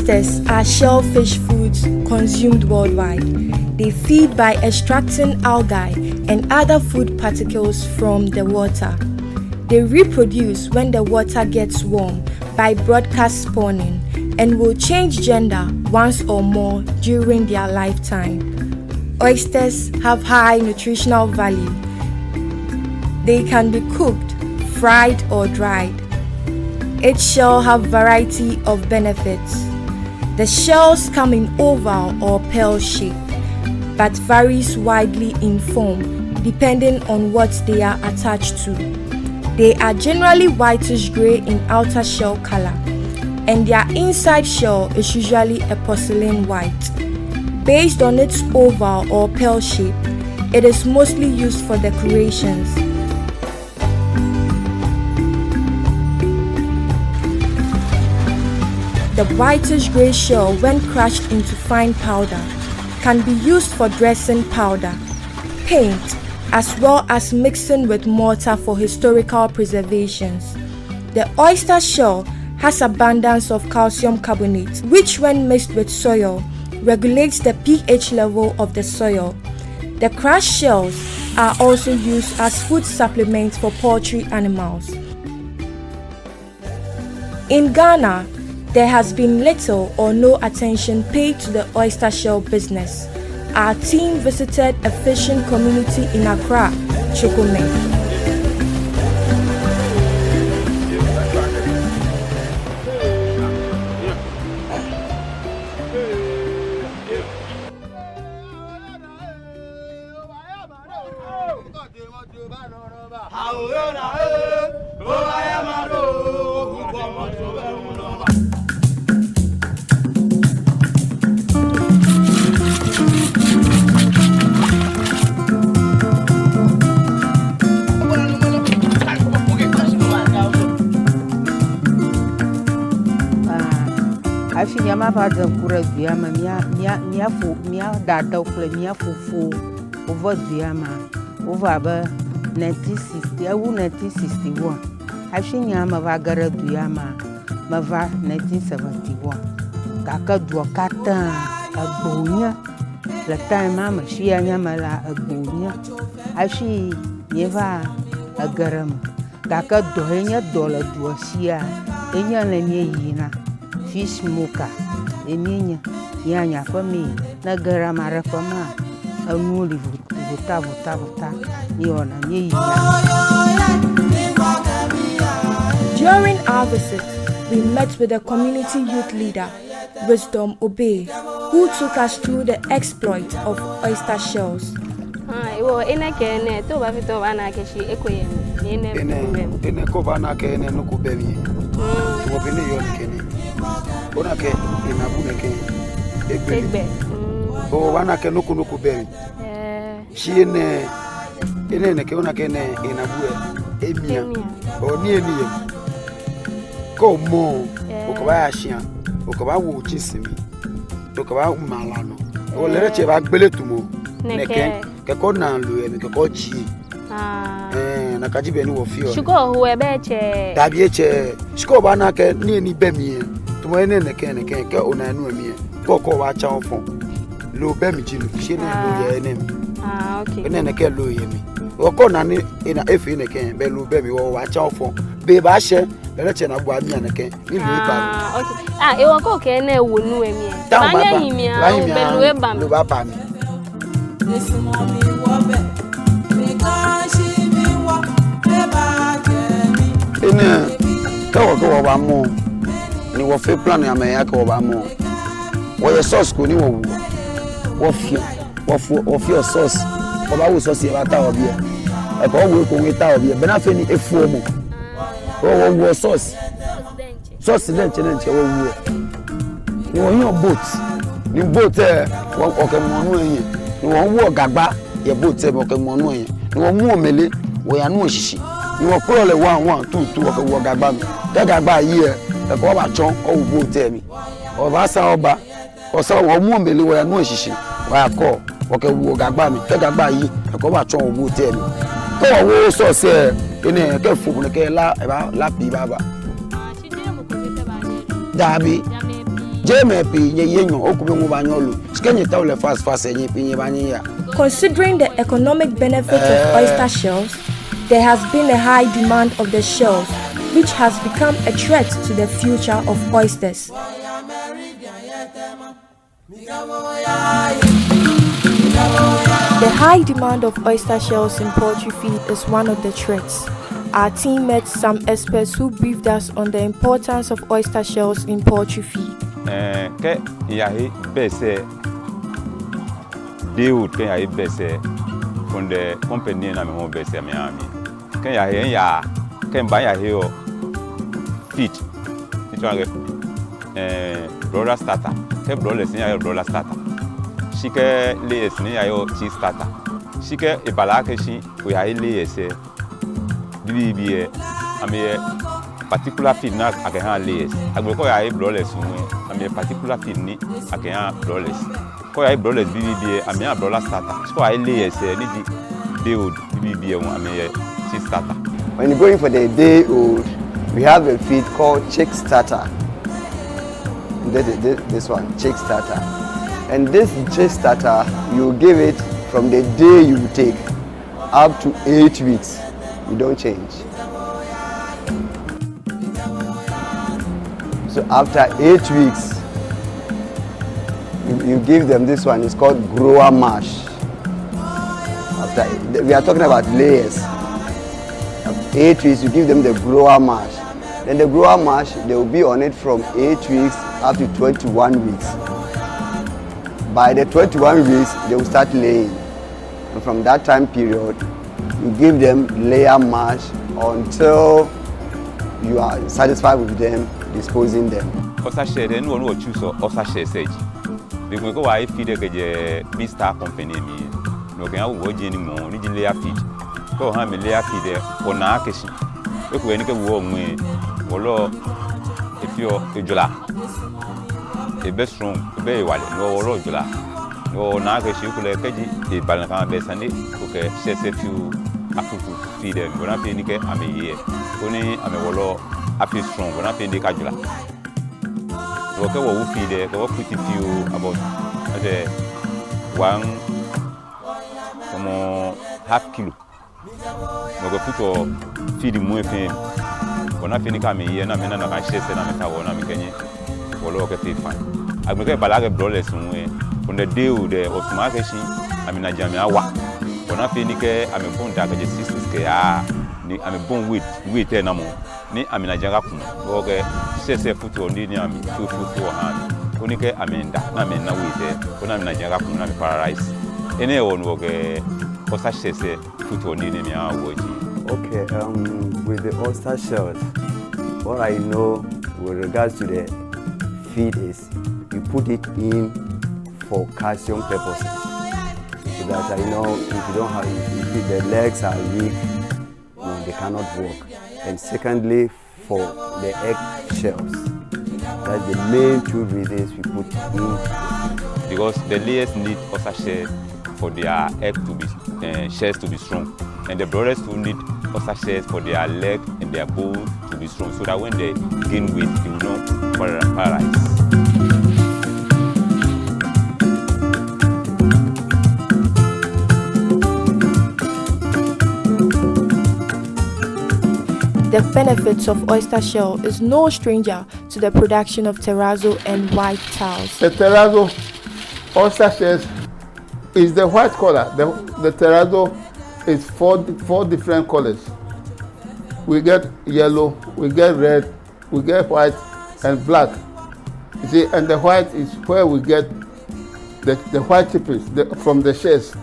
Oysters are shellfish foods consumed worldwide. They feed by extracting algae and other food particles from the water. They reproduce when the water gets warm by broadcast spawning and will change gender once or more during their lifetime. Oysters have high nutritional value. They can be cooked, fried or dried. Each shell have variety of benefits. The shells come in oval or pearl shape, but varies widely in form depending on what they are attached to. They are generally whitish gray in outer shell color, and their inside shell is usually a porcelain white. Based on its oval or pearl shape, it is mostly used for decorations. The whitish gray shell, when crushed into fine powder, can be used for dressing powder, paint, as well as mixing with mortar for historical preservations. The oyster shell has abundance of calcium carbonate, which when mixed with soil, regulates the pH level of the soil. The crushed shells are also used as food supplements for poultry animals. In Ghana, there has been little or no attention paid to the oyster shell business. Our team visited a fishing community in Accra, Chokome. Yama bada kura diama mia dada kula mia fufu over diama over 1960 1961 Afi yama vagara diama mava 1971 kaka duokata agbonya la time mama shia nyama la agbonya afi yeva agaram kaka dohenya dola duosia enya na yina fish smoker eninya yanya fami na garamara fama anuli vuta niona nyina. During our visit, we met with the community youth leader, Wisdom Obey, who took us through the exploit of oyster shells. Oh, wana ke nuku beri. She ne ke ona ke ne inabu emia. O ni eni. Ko mo o ko ba ashia. O ko ba wo chisimi. O ko ba malano. O lere che ba gbele tumo. Neke ke ko na lu emi ke ko ji. Na kajibe ni wo fi o. Shuko ho ebe che. Dabi che. Shuko ba na ke ni eni be mi. Tumo ene neke ke ona anu emi. Ko wa cha ofon. Lo be mi jilu she na lo ye enem. Okay. Ene neke lo ye mi. O ko na ni ina efi neke be lo be mi wo wa cha ofon. Be ba she be le che na gbo ami neke. Ni lo ba. Okay. E wo ko ke na ewu nu emi. Manya yimi a o be lo e ba mi. Lo ba pa mi. Ene ko ba mo. Ni wo fe plan ya me ya ko ba mo. Wo ye sauce ko ni wo wu. Wo fi sauce. Wo ba wo sauce ya ta obi e. E ko wo ko we ta obi e. Be na fe ni efu omo. Wo sauce. Sauce denche wo wu. Ni wo yan boat. Ni boat e wo ke mo nu eyin. Ni wo wu ogagba ye boat e mo ke mo nu eyin. Ni wo mu omele wo ya nu osisi. Ni wo kuro le 1 1 2 2 wo ke wo ogagba mi. Gagba yi e ko ba chon o wu boat e mi. O ba sa oba o sa wo mu omele wo ya nu osisi. Wa ko wo ke wo ogagba mi. Gagba yi e ko ba chon o boat e mi. Ko wo so se ene ke fu ne ke la e ba la pi baba. Dabi Considering the economic benefits of oyster shells, there has been a high demand of the shells, which has become a threat to the future of oysters. The high demand of oyster shells in poultry feed is one of the threats. Our team met some experts who briefed us on the importance of oyster shells in poultry feed. From the company na me home bese me ami can buy feed broiler starter ke broilers ni ya broiler starter shike layers ni ya cheese starter shike ibala ke shi we ya layers bibi ami particular feed na ake layers agbeko ya broilers we ami particular feed ni ake broilers ko ya broilers bibi ami broiler starter so I layers ni di day old bibi ami cheese starter. When you're going for the day old, we have a feed called chick starter. This one, chick starter. And this chick starter, you give it from the day you take up to 8 weeks. You don't change. So after 8 weeks, you give them this one. It's called grower mash. We are talking about layers. 8 weeks, you give them the grower mash. Then the grower mash, they will be on it from 8 weeks up to 21 weeks. By the 21 weeks, they will start laying. And from that time period, you give them layer mash until you are satisfied with them, disposing them. Oyster shell, anyone who choose oyster shell sage. Because I feed a Mr. Company me. No can have work anymore. Need layer feed. Go have me layer feed on a case. Look when you go warm way. Well, if you're a jula, a best room, a very well, no jula. No, now you could have a balance best and it. Okay, says a few afufu feed them. When I feel Nick, I'm a year. Only I'm a wallow, I feel strong. When I feel the cajula. Okay, what we feed there, go pretty few about one half kilo. No go put or feed him more fame. When I finish coming here, I'm in another chest and I'm a tower, I'm a Kenyan. Well, okay, fine. I will get Balaga brothers somewhere. On the day of the Osmarkeshi, I'm in a Jamiawa. When I finish, I'm a bone dagger, 60 I'm a bone with a number. I'm in a Jagaku. Okay, says a foot on the army, 2 foot 4 hand. Onike, I'm in that, I'm in a way there. When I'm in a Jagaku, I'm paradise. Anyone will get oyster shells foot on the enemy. Okay, with the oyster shells, what I know with regards to the feed is you put it in for calcium purposes. So that if you don't have, if the legs are weak, they cannot walk. And secondly, for the egg shells, that's the main 2 reasons we put in. Because the layers need oyster shell for their egg to be shells to be strong, and the brothers will need oyster shells for their leg and their bone to be strong, so that when they gain weight, they will not paralyze. The benefits of oyster shell is no stranger to the production of terrazzo and white tiles. The terrazzo oyster shells is the white color. The terrazzo is four different colors. We get yellow, we get red, we get white, and black. You see, and the white is where we get the white chippings from the shells.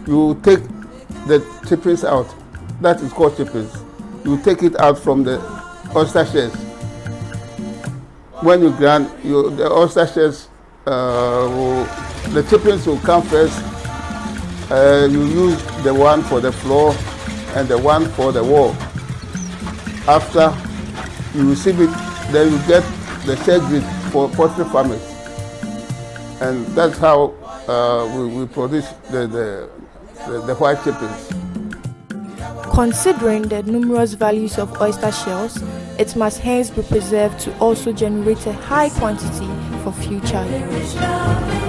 You take the chippings out. That is called chippings. You take it out from the oyster shells. When you grind, the oyster shells, the chippings will come first. You use the one for the floor and the one for the wall. After you receive it, then you get the shell grit for poultry farmers. And that's how we produce the white chippings. Considering the numerous values of oyster shells, It must hence be preserved to also generate a high quantity for future use.